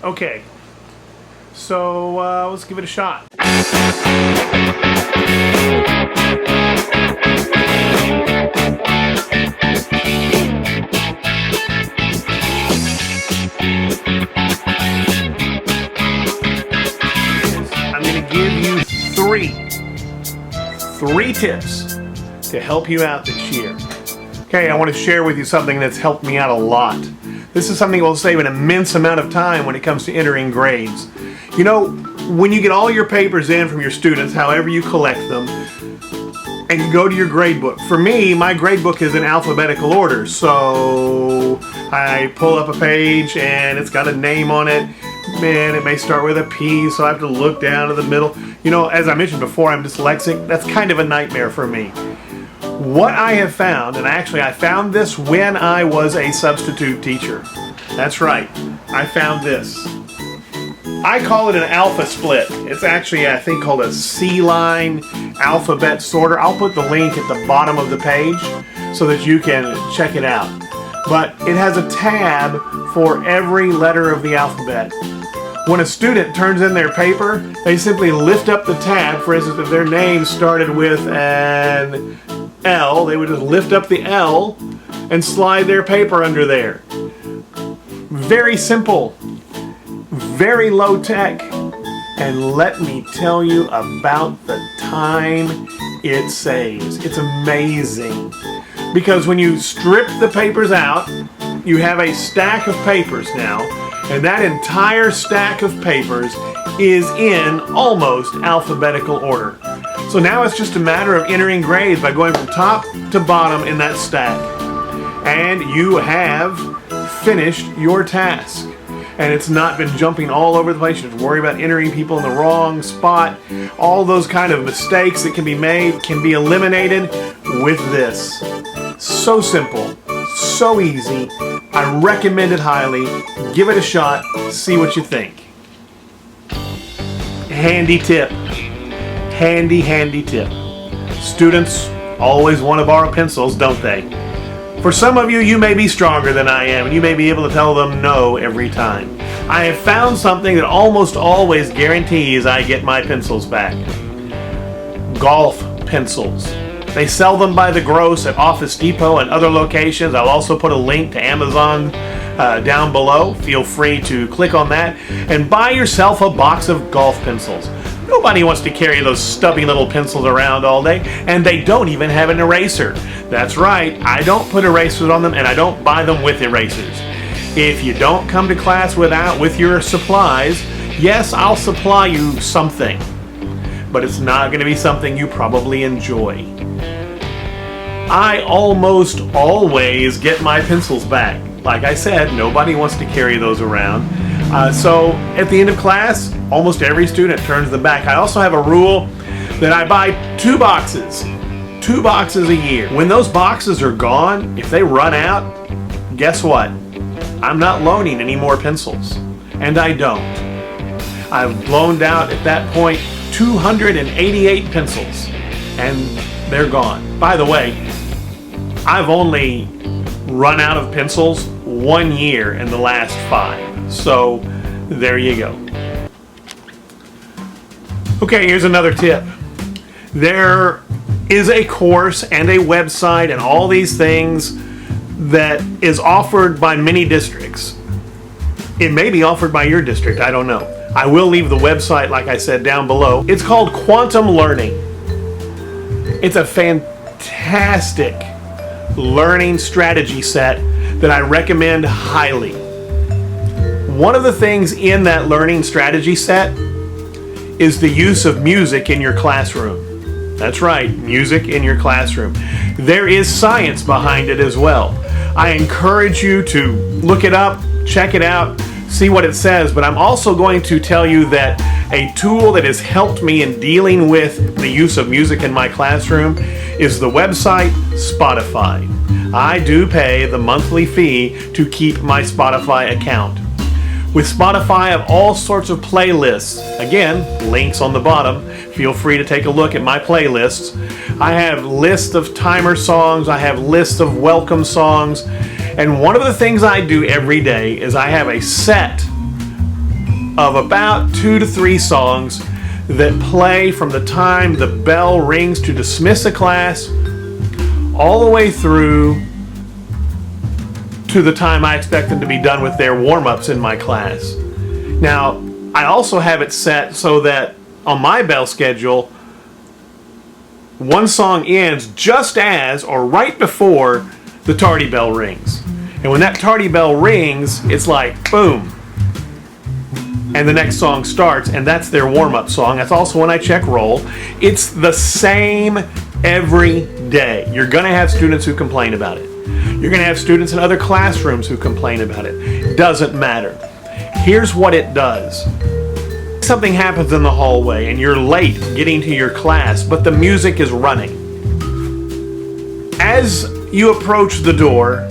Okay, so let's give it a shot. I'm going to give you three tips to help you out this year. Okay, I want to share with you something that's helped me out a lot. This is something that will save an immense amount of time when it comes to entering grades. You know, when you get all your papers in from your students, however you collect them, and you go to your grade book. For me, my grade book is in alphabetical order, so I pull up a page and it's got a name on it. Man, it may start with a P, so I have to look down to the middle. You know, as I mentioned before, I'm dyslexic. That's kind of a nightmare for me. What I have found, and actually I found this when I was a substitute teacher. That's right, I found this. I call it an ALPHASPLIT. It's actually, I think, called a C-line alphabet sorter. I'll put the link at the bottom of the page so that you can check it out. But it has a tab for every letter of the alphabet. When a student turns in their paper, they simply lift up the tab. For instance, if their name started with an L, they would just lift up the L and slide their paper under there. Very simple, very low tech, and let me tell you about the time it saves. It's amazing. Because when you strip the papers out, you have a stack of papers now, and that entire stack of papers is in almost alphabetical order. So now it's just a matter of entering grades by going from top to bottom in that stack. And you have finished your task. And it's not been jumping all over the place. You have to worry about entering people in the wrong spot. All those kind of mistakes that can be made can be eliminated with this. So simple, so easy. I recommend it highly. Give it a shot. See what you think. Handy tip. Handy tip. Students always want to borrow pencils, don't they? For some of you, you may be stronger than I am, and you may be able to tell them no every time. I have found something that almost always guarantees I get my pencils back. Golf pencils. They sell them by the gross at Office Depot and other locations. I'll also put a link to Amazon down below. Feel free to click on that and buy yourself a box of golf pencils. Nobody wants to carry those stubby little pencils around all day, and they don't even have an eraser. That's right, I don't put erasers on them, and I don't buy them with erasers. If you don't come to class with your supplies, yes, I'll supply you something, but it's not going to be something you probably enjoy. I almost always get my pencils back. Like I said, nobody wants to carry those around. So at the end of class, almost every student turns them back. I also have a rule that I buy 2 boxes a year. When those boxes are gone, if they run out, guess what? I'm not loaning any more pencils, and I don't. I've loaned out at that point 288 pencils, and they're gone. By the way, I've only run out of pencils 1 year in the last 5. So there you go. Okay, here's another tip. There is a course and a website and all these things that is offered by many districts. It may be offered by your district, I don't know. I will leave the website, like I said, down below. It's called Quantum Learning. It's a fantastic learning strategy set that I recommend highly. One of the things in that learning strategy set is the use of music in your classroom. That's right, music in your classroom. There is science behind it as well. I encourage you to look it up, check it out, see what it says, but I'm also going to tell you that a tool that has helped me in dealing with the use of music in my classroom is the website Spotify. I do pay the monthly fee to keep my Spotify account. With Spotify, I have all sorts of playlists. Again, links on the bottom. Feel free to take a look at my playlists. I have lists of timer songs. I have lists of welcome songs. And one of the things I do every day is I have a set of about 2 to 3 songs that play from the time the bell rings to dismiss a class all the way through to the time I expect them to be done with their warm-ups in my class. Now, I also have it set so that on my bell schedule, one song ends just as or right before the tardy bell rings. And when that tardy bell rings, it's like boom, and the next song starts, and that's their warm-up song. That's also when I check roll. It's the same every day. You're going to have students who complain about it. You're going to have students in other classrooms who complain about it. It doesn't matter. Here's what it does. Something happens in the hallway and you're late getting to your class, but the music is running. As you approach the door,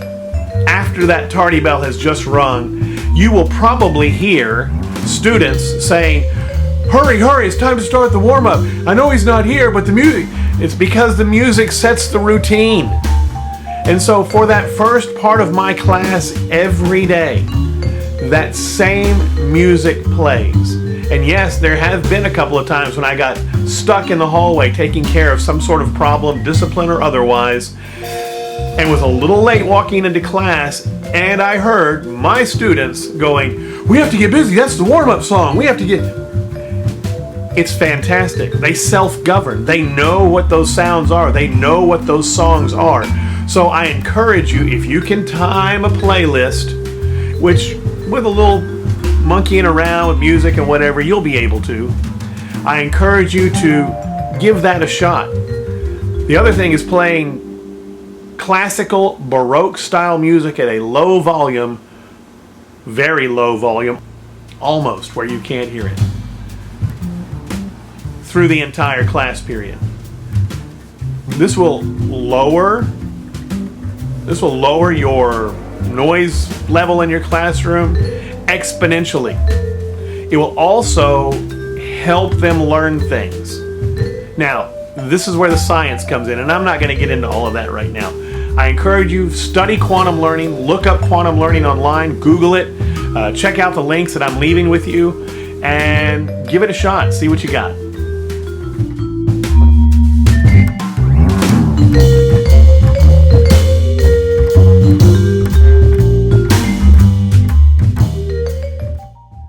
after that tardy bell has just rung, you will probably hear students saying, "Hurry, hurry, it's time to start the warm-up. I know he's not here, but the music..." It's because the music sets the routine. And so for that first part of my class every day, that same music plays. And yes, there have been a couple of times when I got stuck in the hallway taking care of some sort of problem, discipline or otherwise, and was a little late walking into class, and I heard my students going, "We have to get busy, that's the warm-up song, we have to get..." It's fantastic. They self-govern. They know what those sounds are. They know what those songs are. So I encourage you, if you can time a playlist, which with a little monkeying around with music and whatever, you'll be able to. I encourage you to give that a shot. The other thing is playing classical Baroque style music at a low volume, very low volume, almost where you can't hear it, through the entire class period. This will lower your noise level in your classroom exponentially. It will also help them learn things. Now, this is where the science comes in, and I'm not going to get into all of that right now. I encourage you, study quantum learning, look up quantum learning online, Google it, check out the links that I'm leaving with you, and give it a shot, see what you got.